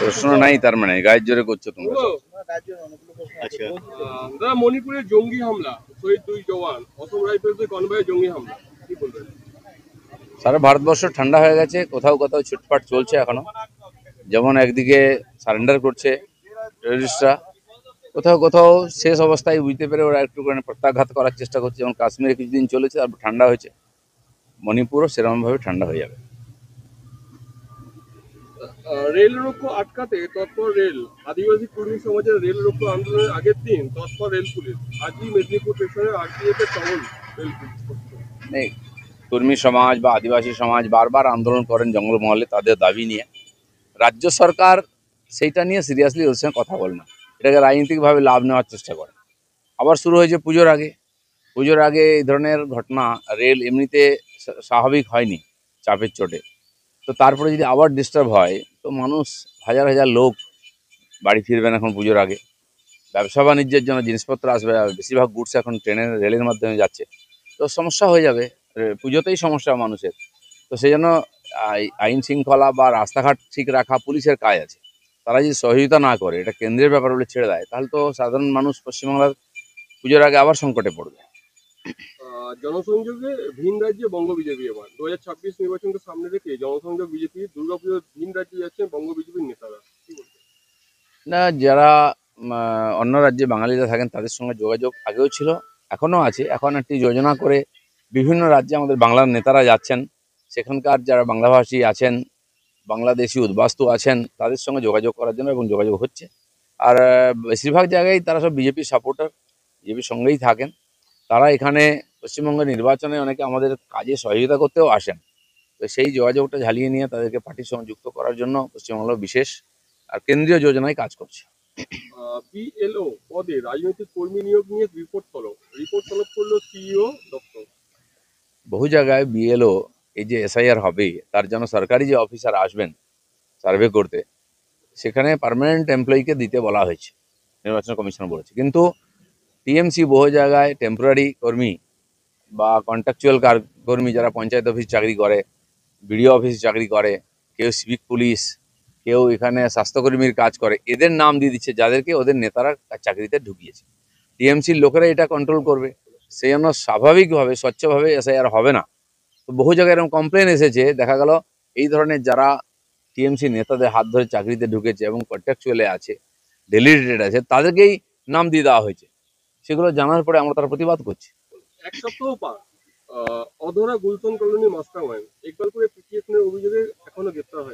প্রশ্ন নাই, তার মানে গায়ের জোরে করছো তোমরা সব। আচ্ছা, দাদা, মণিপুরে জঙ্গি হামলা, শহীদ 2 জওয়ান, অসম রাইফেলসের কনভয়ে জঙ্গি হামলা, কি বলবেন? সারা ভারতবর্ষ ঠান্ডা হয়ে গেছে, কোথাও কোথাও ছুটপাট চলছে এখনো। যেমন একদিকে সারেন্ডার করছে টেররিস্টরা, কোথাও কোথাও শেষ অবস্থায় বুঝতে পেরে ওরা একটু করে প্রত্যাঘাত করার চেষ্টা করছে। যেমন কাশ্মীরে কিছুদিন চলেছে, তারপর ঠান্ডা হয়েছে। মণিপুরও সেরকমভাবে ঠান্ডা হয়ে যাবে। রেল রোকো আটকাতে তৎপর রেল, আদিবাসী কর্মী সমাজের রেল রোকো আন্দোলনের আগের দিন তৎপর রেল পুলিশ, আজই মেদিনীপুর স্টেশনে আরপিএফ এর টহল রেল পুলিশ। মানে কর্মী সমাজ বা আদিবাসী সমাজ বারবার আন্দোলন করেন জঙ্গলমহলে তাদের দাবি নিয়ে। রাজ্য সরকার সেইটা নিয়ে সিরিয়াসলি ওর সঙ্গে কথা বলে না, এটাকে রাজনৈতিকভাবে লাভ নেওয়ার চেষ্টা করে। আবার শুরু হয়েছে পুজোর আগে। পুজোর আগে এই ধরনের ঘটনা, রেল এমনিতে স্বাভাবিক হয়নি চাপের চোটে। তো তারপরে যদি আবার ডিস্টার্ব হয়, তো মানুষ হাজার হাজার লোক বাড়ি ফিরবেন এখন পুজোর আগে। ব্যবসা বাণিজ্যের জন্য জিনিসপত্র আসবে, আর বেশিরভাগ গুডস এখন ট্রেনের রেলের মাধ্যমে যাচ্ছে। তো সমস্যা হয়ে যাবে, পুজোতেই সমস্যা মানুষের। তো সেই জন্য আইন শৃঙ্খলা বা রাস্তাঘাট ঠিক রাখা পুলিশের কাজ আছে। তারা যদি সহযোগিতা না করে, এটা কেন্দ্রের ব্যাপার বলে ছেড়ে দেয়, তাহলে তো সাধারণ মানুষ পশ্চিমবাংলার পুজোর আগে আবার সংকটে পড়বে। জনসংযোগে ভিন রাজ্যে বঙ্গ বিজেপি, এবার 2026 নির্বাচনকে সামনে রেখে জনসংযোগ বিজেপি, দুর্গাপুজোর ভিন রাজ্যে যাচ্ছেন বঙ্গ বিজেপির নেতারা, কি বলবেন? না, যারা অন্য রাজ্যে বাঙালিরা থাকেন তাদের সঙ্গে যোগাযোগ আগেও ছিল, এখনও আছে। এখন একটি যোজনা করে বিভিন্ন রাজ্যে আমাদের বাংলার নেতারা যাচ্ছেন। সেখানকার যারা বাংলাভাষী আছেন, বাংলাদেশি উদ্বাস্তু আছেন, তাদের সঙ্গে যোগাযোগ করার জন্য, এবং যোগাযোগ হচ্ছে। আর বেশিরভাগ জায়গায় তারা সব বিজেপির সাপোর্টার, বিজেপির সঙ্গেই থাকেন। তারা এখানে পশ্চিমবঙ্গের নির্বাচনে অনেকে আমাদের কাজে সহযোগিতা করতেও আসেন। তো সেই যোগাযোগটা ঝালিয়ে নিয়ে তাদেরকে পার্টির সঙ্গে যুক্ত করার জন্য পশ্চিমবঙ্গ বিশেষ আর কেন্দ্রীয় যোজনায় কাজ করছে। বিএলও পদে রাজনৈতিক কর্মী নিয়োগ নিয়ে রিপোর্ট তলব করলো সিইও দপ্তর। বহু জায়গায় বিএলও, এই যে এসআইআর হবে, তার জন্য সরকারি যে অফিসার আসবেন সার্ভে করতে, সেখানে পার্মানেন্ট এমপ্লয়িকে দিতে বলা হয়েছে, নির্বাচন কমিশন বলেছে। কিন্তু টিএমসি বহু জায়গায় টেম্পোরারি কর্মী বা কন্ট্রাকচুয়াল কর্মী, যারা পঞ্চায়েত অফিস চাকরি করে, বিডিও অফিসে চাকরি করে, কেউ সিভিক পুলিশ, কেউ এখানে স্বাস্থ্যকর্মীর কাজ করে, এদের নাম দিয়ে দিচ্ছে, যাদেরকে ওদের নেতারা চাকরিতে ঢুকিয়েছে। টিএমসির লোকেরা এটা কন্ট্রোল করবে, সেই জন্য স্বাভাবিকভাবে স্বচ্ছভাবে এসআইআর হবে না। তো বহু জায়গায় এরকম কমপ্লেন এসেছে, দেখা গেল এই ধরনের যারা টিএমসি নেতাদের হাত ধরে চাকরিতে ঢুকেছে এবং কন্ট্রাকচুয়ালে আছে, ডেলিগেটেড আছে, তাদেরকেই নাম দিয়ে দেওয়া হয়েছে। সেগুলো জানার পরে আমরা তার প্রতিবাদ করছি। এক সপ্তাহ পার, অধরা গুলশন কলোনি মাস্টার মাইন্ড ইকবালপুরে পিটিএ খুনের অভিযোগে এখনো গ্রেপ্তার হয়নি।